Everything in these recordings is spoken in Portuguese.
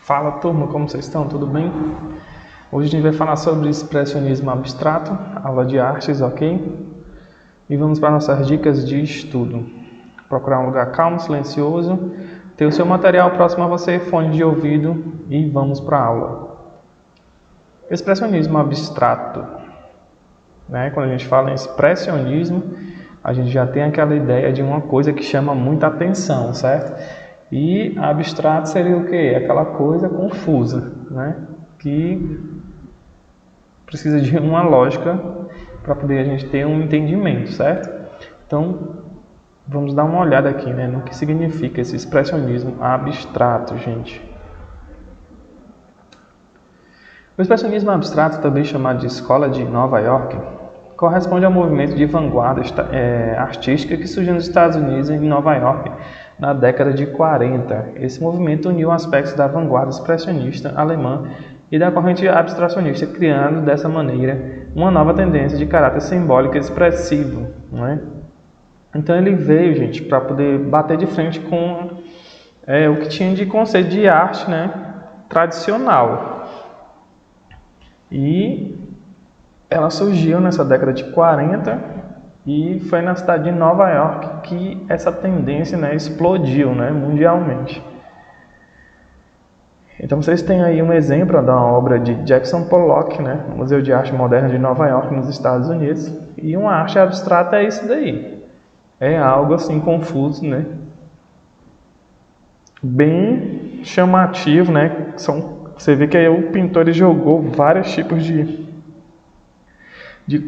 Fala turma, como vocês estão? Tudo bem? Hoje a gente vai falar sobre expressionismo abstrato, aula de artes, ok? E vamos para nossas dicas de estudo. Procurar um lugar calmo, silencioso, ter o seu material próximo a você, fone de ouvido e vamos para a aula. Expressionismo abstrato. Quando a gente fala em expressionismo, a gente já tem aquela ideia de uma coisa que chama muita atenção, certo? E abstrato seria o quê? Aquela coisa confusa, que precisa de uma lógica para poder a gente ter um entendimento, certo? Então, vamos dar uma olhada aqui, no que significa esse expressionismo abstrato, gente. O expressionismo abstrato, também chamado de Escola de Nova York, corresponde ao movimento de vanguarda artística que surgiu nos Estados Unidos e em Nova York na década de 40. Esse movimento uniu aspectos da vanguarda expressionista alemã e da corrente abstracionista, criando dessa maneira uma nova tendência de caráter simbólico e expressivo. Então ele veio, gente, para poder bater de frente com o que tinha de conceito de arte tradicional. E ela surgiu nessa década de 40 e foi na cidade de Nova York que essa tendência explodiu mundialmente. Então vocês têm aí um exemplo da obra de Jackson Pollock, no Museu de Arte Moderna de Nova York, nos Estados Unidos. E uma arte abstrata é isso daí. É algo assim confuso, bem chamativo, Você vê que aí o pintor jogou vários tipos de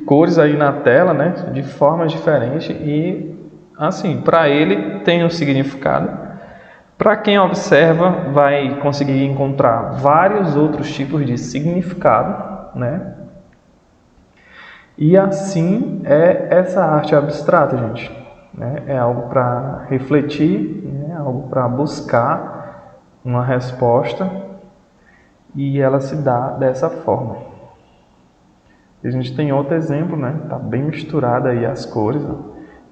cores aí na tela, de formas diferentes e, assim, para ele tem um significado. Para quem observa, vai conseguir encontrar vários outros tipos de significado, E assim é essa arte abstrata, gente. É algo para refletir, é algo para buscar uma resposta e ela se dá dessa forma. A gente tem outro exemplo, Tá bem misturada aí as cores.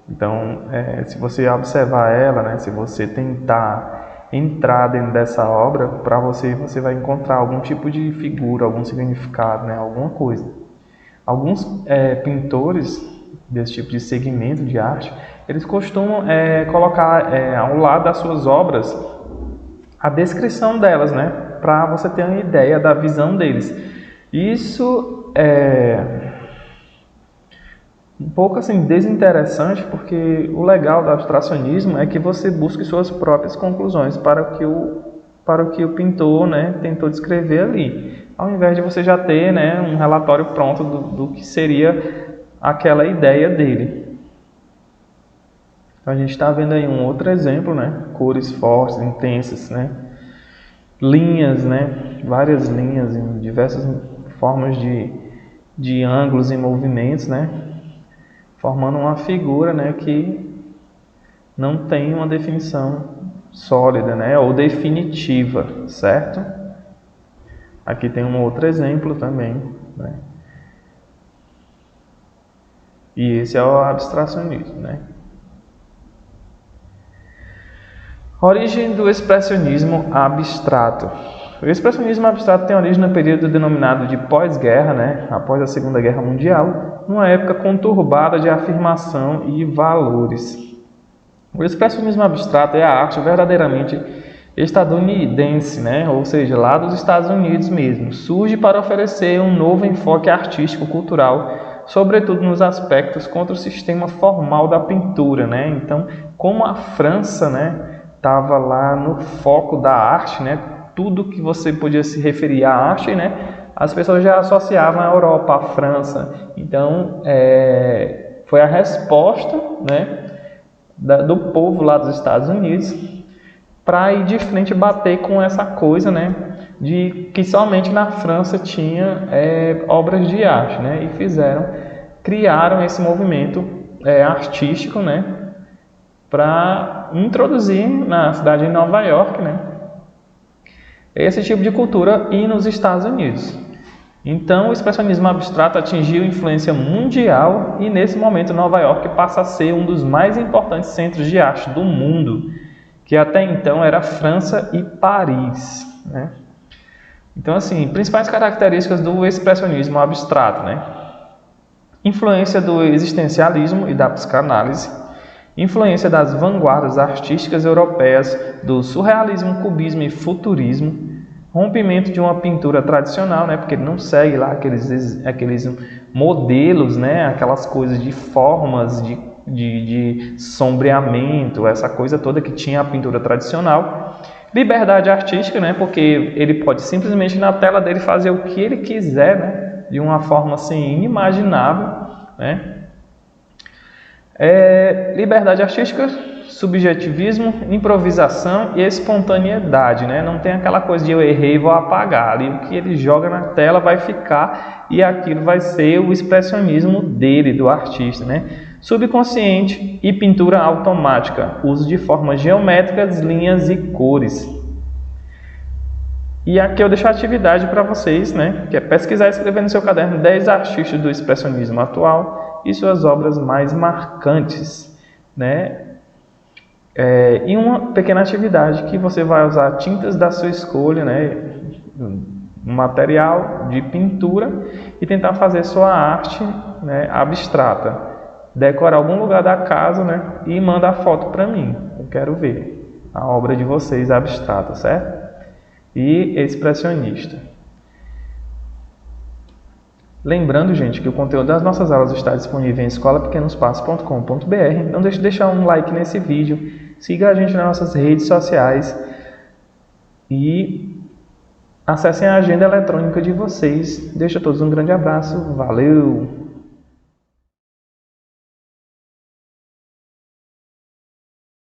Então, se você observar ela, se você tentar entrar dentro dessa obra, para você vai encontrar algum tipo de figura, algum significado, alguma coisa. Alguns pintores desse tipo de segmento de arte, eles costumam colocar ao lado das suas obras a descrição delas, para você ter uma ideia da visão deles. Isso é um pouco assim desinteressante, porque o legal do abstracionismo é que você busque suas próprias conclusões para o que o pintor tentou descrever ali, ao invés de você já ter um relatório pronto do que seria aquela ideia dele. Então a gente está vendo aí um outro exemplo, cores fortes, intensas, linhas, várias linhas em diversas formas de ângulos e movimentos, formando uma figura, que não tem uma definição sólida, ou definitiva, certo? Aqui tem um outro exemplo também, E esse é o abstracionismo, Origem do expressionismo abstrato. O expressionismo abstrato tem origem no período denominado de pós-guerra, após a Segunda Guerra Mundial, numa época conturbada de afirmação e valores. O expressionismo abstrato é a arte verdadeiramente estadunidense, ou seja, lá dos Estados Unidos mesmo. Surge para oferecer um novo enfoque artístico-cultural, sobretudo nos aspectos contra o sistema formal da pintura. Então, como a França estava lá no foco da arte, tudo que você podia se referir à arte, as pessoas já associavam a Europa, a França. Então, foi a resposta, do povo lá dos Estados Unidos para ir de frente bater com essa coisa, de que somente na França tinha obras de arte, e criaram esse movimento artístico, para introduzir na cidade de Nova York, esse tipo de cultura e nos Estados Unidos. Então, o expressionismo abstrato atingiu influência mundial e, nesse momento, Nova York passa a ser um dos mais importantes centros de arte do mundo, que até então era França e Paris. Então, assim, principais características do expressionismo abstrato, né? Influência do existencialismo e da psicanálise, influência das vanguardas artísticas europeias, do surrealismo, cubismo e futurismo, rompimento de uma pintura tradicional, né? Porque ele não segue lá aqueles modelos, né? Aquelas coisas de formas, de sombreamento, essa coisa toda que tinha a pintura tradicional. Liberdade artística, né? Porque ele pode simplesmente na tela dele fazer o que ele quiser, né? De uma forma assim inimaginável, né? Liberdade artística, subjetivismo, improvisação e espontaneidade, né? Não tem aquela coisa de eu errei e vou apagar. Ali o que ele joga na tela vai ficar e aquilo vai ser o expressionismo dele, do artista, né? Subconsciente e pintura automática, uso de formas geométricas, linhas e cores. E aqui eu deixo a atividade para vocês, né? Que é pesquisar e escrever no seu caderno 10 artistas do expressionismo atual e suas obras mais marcantes, né? E uma pequena atividade que você vai usar tintas da sua escolha, né? Um material de pintura e tentar fazer sua arte, né, abstrata. Decora algum lugar da casa, né, e manda a foto para mim. Eu quero ver a obra de vocês abstrata, certo? E expressionista. Lembrando, gente, que o conteúdo das nossas aulas está disponível em escolapequenospaços.com.br. Não deixe de deixar um like nesse vídeo, siga a gente nas nossas redes sociais e acessem a agenda eletrônica de vocês. Deixo a todos um grande abraço, valeu!